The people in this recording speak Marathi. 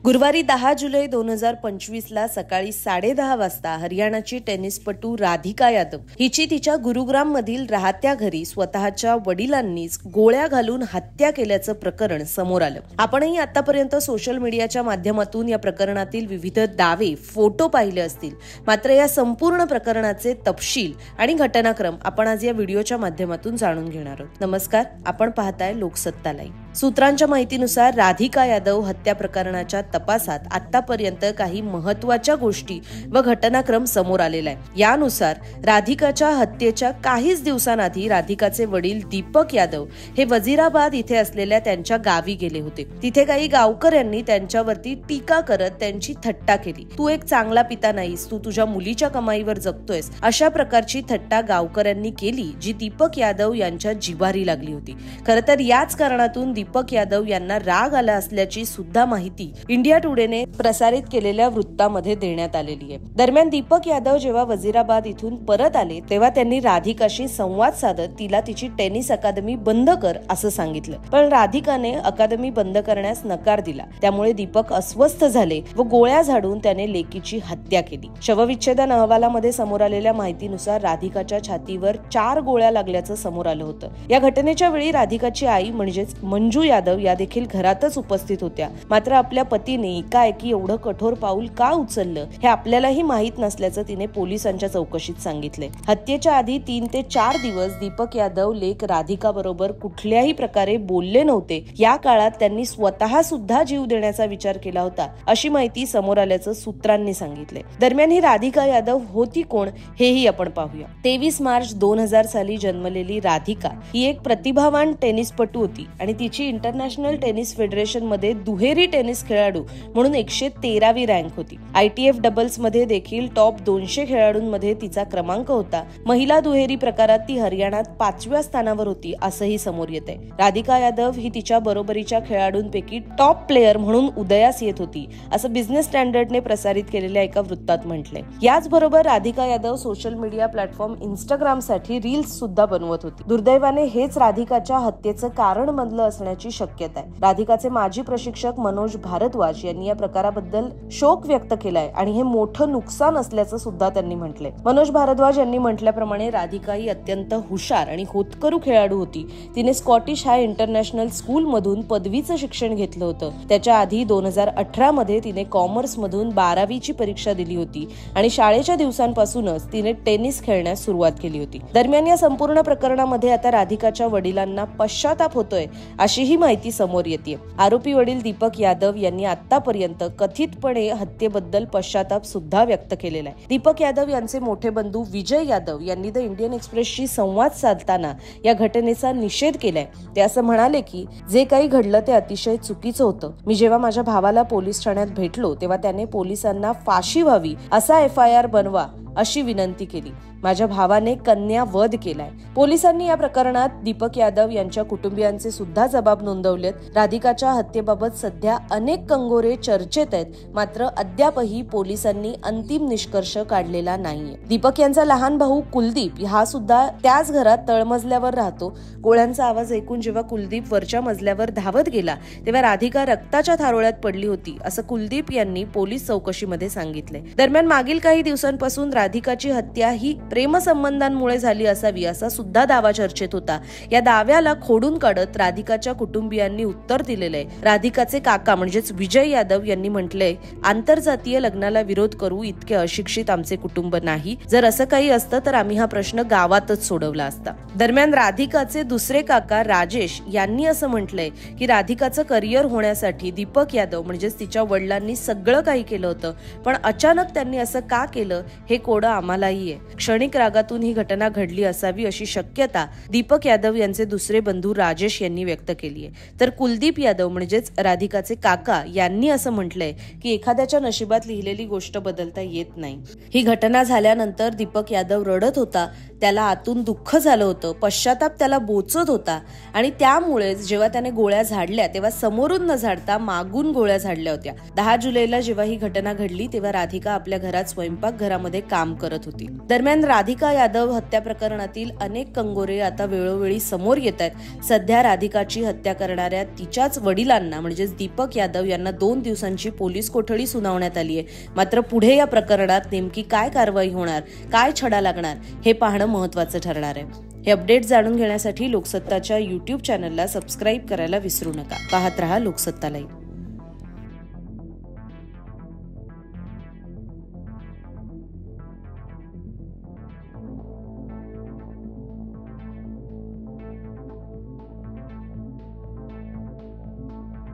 गुरुवारी 10 जुलै 2025ला सकाळी 10:30 वाजता हरियाणाची टेनिसपटू राधिका यादव हिची तिच्या गुरुग्राम मधील राहत्या घरी स्वतःच्या वडिलांनीच गोळ्या घालून हत्या केल्याचं प्रकरण समोर आलं. आपणही आतापर्यंत सोशल मीडियाच्या माध्यमातून या प्रकरणातील विविध दावे, फोटो पाहिले असतील. मात्र या संपूर्ण प्रकरणाचे तपशील आणि घटनाक्रम आपण आज या व्हिडिओच्या माध्यमातून जाणून घेणार आहोत. नमस्कार, आपण पाहताय लोकसत्ता लाईव्ह. सूत्रांच्या माहितीनुसार राधिका यादव हत्या प्रकरणाच्या तपासात आतापर्यंत काही महत्त्वाच्या गोष्टी व घटनाक्रम समोर आलेला आहे. यानुसार राधिकाच्या हत्येच्या काहीच दिवसांआधी राधिकाचे वडील दीपक यादव हे वजीराबाद इथे असलेल्या त्यांच्या गावी गेले होते. तिथे काही गावकऱ्यांनी त्यांच्यावरती टीका करत त्यांची थट्टा केली. तू एक चांगला पिता नाहीस, तू तुझ्या मुलीच्या कमाईवर जगतोयस, अशा प्रकारची थट्टा गावकऱ्यांनी केली, जी दीपक यादव यांच्या जिव्हारी लागली होती. खरं तर याच कारणातून दीपक यादव यांना राग आला असल्याची सुद्धा माहिती इंडिया टुडेने प्रसारित केलेल्या वृत्तामध्ये देण्यात आलेली आहे. दरम्यान दीपक यादव जेव्हा वजीराबाद इथून परत आले तेव्हा त्यांनी राधिकाशी संवाद साधत तिला तिची टेनिस अकादमी बंद कर असं सांगितलं. पण राधिकाने अकादमी बंद करण्यास नकार दिला. त्यामुळे दीपक अस्वस्थ झाले व गोळ्या झाडून त्याने लेकीची हत्या केली. शवविच्छेदन अहवालामध्ये समोर आलेल्या माहितीनुसार राधिकाच्या छातीवर 4 गोळ्या लागल्याचं समोर आलं होतं. या घटनेच्या वेळी राधिकाची आई म्हणजेच मंजू यादव या देखील घरातच उपस्थित होत्या. मात्र आपल्या पतीने एकाएकी एवढं कठोर पाऊल का उचललं हे आपल्यालाही माहित नसल्याचं तिने पोलिसांच्या चौकशीत सांगितले. हत्येच्या आधी 3 ते 4 दिवस दीपक यादव लेक राधिका बरोबर कुठल्याही प्रकारे बोलले नव्हते. या काळात त्यांनी स्वतः सुद्धा जीव देण्याचा विचार केला होता, अशी माहिती समोर आल्याचं सूत्रांनी सांगितले. दरम्यान ही राधिका यादव होती कोण हेही आपण पाहूया. 23 मार्च 2000 साली जन्मलेली राधिका ही एक प्रतिभावान टेनिसपटू होती आणि तिची इंटरनॅशनल टेनिस फेडरेशन मध्ये दुहेरी टेनिस खेळाडू म्हणून 113वी रँक होती. ITF डबल्स मध्ये देखील टॉप 200 खेळाडूंमध्ये तिचा क्रमांक होता. महिला दुहेरी प्रकारात ती हरियाणात 5व्या स्थानावर होती असंही समोर येते. राधिका यादव ही तिच्या बरोबरीच्या खेळाडूंपैकी टॉप प्लेयर म्हणून उदयास येत होती असं बिझनेस स्टँडर्डने प्रसारित केलेल्या एका वृत्तात म्हटलंय. याचबरोबर Radhika Yadav social media platform Instagram साठी रील्स सुद्धा बनवत होती. दुर्दैवाने हेच राधिकाच्या हत्येचं कारण बनलं असण्याची शक्यता आहे. राधिकाचे माजी प्रशिक्षक मनोज भारद्वाज यांनी या प्रकाराबद्दल शोक व्यक्त केलाय आणि हे मोठं नुकसान असल्याचं सुद्धा त्यांनी म्हटलंय. मनोज भारद्वाज यांनी म्हटल्याप्रमाणे राधिका ही अत्यंत हुशार आणि होतकरू खेळाडू होती. तिने स्कॉटिश हाय इंटरनॅशनल स्कूल मधून पदवीचं शिक्षण घेतलं होतं. त्याच्या आधी 2018 मध्ये तिने कॉमर्स मधून 12वीची परीक्षा दिली होती आणि शाळेच्या दिवसांपासूनच तिने टेनिस खेळण्यास सुरुवात केली होती. दरम्यान या संपूर्ण प्रकरणामध्ये आता राधिकाच्या वडिलांना पश्चाताप होतोय अशी ही माहिती समोर येते. आरोपी वडील दीपक यादव यांनी आतापर्यंत कथितपणे हत्येबद्दल पश्चाताप सुद्धा व्यक्त केलेला आहे. दीपक यादव यांचे मोठे बंधू विजय यादव यांनी द इंडियन एक्सप्रेसशी संवाद साधताना या घटनेचा निषेध केलाय. ते असं म्हणाले की जे काही घडलं ते अतिशय चुकीचं होतं. मी जेव्हा माझ्या भावाला पोलीस ठाण्यात भेटलो तेव्हा त्याने पोलिसांना फाशी व्हावी असा FIR बनवा अशी विनंती केली. माझ्या भावाने कन्या वध केलाय. पोलिसांनी या प्रकरणात दीपक यादव यांच्या कुटुंबियांचे सुद्धा जबाब नोंदवलेत. राधिकाच्या हत्येबाबत सध्या अनेक कंगोरे चर्चेत आहेत, मात्र अद्यापही पोलिसांनी अंतिम निष्कर्ष काढलेला नाहीये. दीपक यांचा लहान भाऊ कुलदीप हा सुद्धा त्याच घरात तळमजल्यावर राहतो. गोळ्यांचा आवाज ऐकून जेव्हा कुलदीप वरच्या मजल्यावर धावत गेला तेव्हा राधिका रक्ताच्या थारोळ्यात पडली होती असं कुलदीप यांनी पोलीस चौकशीमध्ये सांगितले. दरम्यान मागील काही दिवसांपासून राधिकाची हत्या ही प्रेमसंबंधांमुळे झाली असावी असा सुद्धा दावा चर्चेत होता. या दाव्याला खोडून काढत राधिकाच्या कुटुंबियांनी उत्तर दिलेले. राधिकाचे काका म्हणजेच विजय यादव यांनी म्हटलंय, आंतरजातीय लग्नाला विरोध करू इतके अशिक्षित आमचे कुटुंब नाही. जर असं काही असतं तर आम्ही हा प्रश्न गावातच सोडवला असता. दरम्यान राधिकाचे दुसरे काका राजेश यांनी असं म्हटलंय की राधिकाचं करिअर होण्यासाठी दीपक यादव म्हणजेच तिच्या वडिलांनी सगळं काही केलं होतं, पण अचानक त्यांनी असं का केलं हे कोडं आम्हालाही आहे. क्षणिक रागातून ही घटना घडली असावी अशी शक्यता दीपक यादव यांचे दुसरे बंधू राजेश यांनी व्यक्त केली आहे. तर कुलदीप यादव म्हणजेच राधिकाचे काका यांनी असं म्हटलंय की एखाद्याच्या नशिबात लिहिलेली गोष्ट बदलता येत नाही. ही घटना झाल्यानंतर दीपक यादव रडत होता. त्याला आतून दुःख झालं होतं, पश्चाताप त्याला बोचत होता आणि त्यामुळेच जेव्हा त्याने गोळ्या झाडल्या तेव्हा समोरून न झाडता मागून गोळ्या झाडल्या होत्या. 10 जुलैला जेव्हा ही घटना घडली तेव्हा राधिका आपल्या घरात स्वयंपाकघरामध्ये काम करत होती. दरम्यान राधिका यादव हत्या प्रकरणातील अनेक कंगोरे आता वेळोवेळी समोर येत आहेत. सध्या राधिकाची हत्या करणाऱ्या तिच्याच वडिलांना म्हणजेच दीपक यादव यांना 2 दिवसांची पोलीस कोठडी सुनावण्यात आली आहे. मात्र पुढे या प्रकरणात नेमकी काय कारवाई होणार, काय छडा लागणार हे पाहणं महत्त्वाचं ठरणार आहे. हे अपडेट जाणून घेण्यासाठी लोकसत्ताच्या YouTube चॅनलला सबस्क्राईब करायला विसरू नका. पाहत रहा लोकसत्ता लाईव्ह.